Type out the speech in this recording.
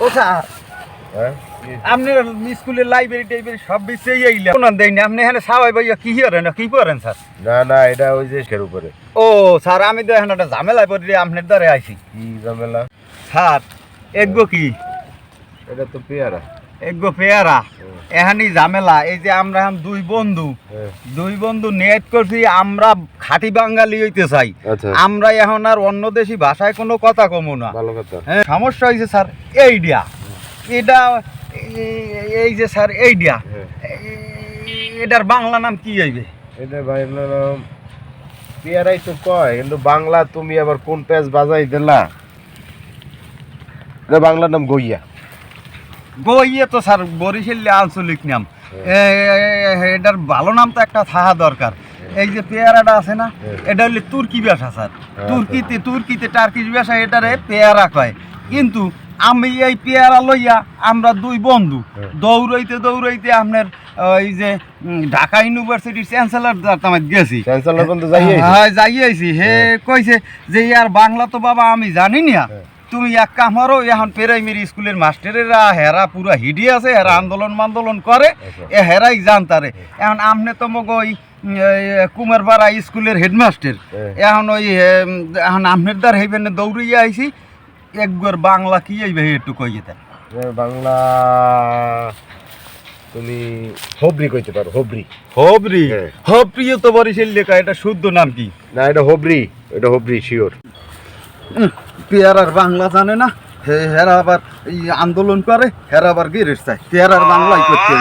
ও sir হ্যাঁ আপনি স্কুলের লাইব্রেরি টাইব্রেরি সব বিষয়ে এইলা কোন দেন আপনি এখানে সাওয়াই ভাইয়া কি করেন কি করেন স্যার? না না এটা ওই যে এর উপরে। ও স্যার আমি তো এখন একটা ঝামেলায় পড়ে আপনার দ্বারে আইছি। কি ঝামেলা? স্যার এগো কি এটা তো পেয়ারা। এগো পেয়ারা এখানে ঝামেলা। এই যে আমরা দুই বন্ধু নেট করছি আমরা খাঁটি বাঙালি হইতে চাই। আচ্ছা আমরা এখন আর অন্য দেশি ভাষায় কোনো কথা কমু না। ভালো কথা। হ্যাঁ সমস্যা হয়েছে স্যার এইডিয়া এটা এই যে স্যার এইডিয়া এটার বাংলা নাম কি হইবে? এটা ভাই নাম পেয়ারাই তো কয়, কিন্তু বাংলা তুমি আবার কোন পেজ বাজাই দিলা? এটা বাংলার নাম গইয়া। গইয়ে তো স্যার বরিশাল আঞ্চলিক নাম। এটার ভালো নাম তো একটা থাকা দরকার। এই যে পেয়ারাটা আছে না এটা হলে তুর্কি ভাষা স্যার। তুর্কিতে টার্কিশ ভাষা এটারে পেয়ারা কয়। কিন্তু আমি এই পেয়ারা লইয়া আমরা দুই বন্ধু দৌড়াইতে আপনার এই যে ঢাকা ইউনিভার্সিটির চ্যান্সেলর গেছি। চ্যান্সেলর বন্ধু যাইয়াছি হে কইছে যে ইয়ার বাংলা তো বাবা আমি জানি না, তুমি এক কাম করো এখন প্রাইমারি স্কুলের মাস্টারেরা হেরা পুরা হিডি আছে, হেরা আন্দোলন করে হেরাই জানতারে। এখন আপনি তো মগ ওই কুমারপাড়া স্কুলের হেডমাস্টার, এখন ওই এখন আপনার দ্বার হইবেন দৌড়িয়ে আইছি একবার বাংলা কি আইবে একটু কইয়ে দেন। বাংলা তুমি হবরি কইতে পারো। হবরিও তো বরিশাল লেখা, এটা শুদ্ধ নাম কি? না এটা হবরি শিওর। পেয়ারার বাংলা জানে না, হেরা আবার আন্দোলন করে, হেরা আবার গিরিশ চায়, পেয়ারার বাংলাই করতে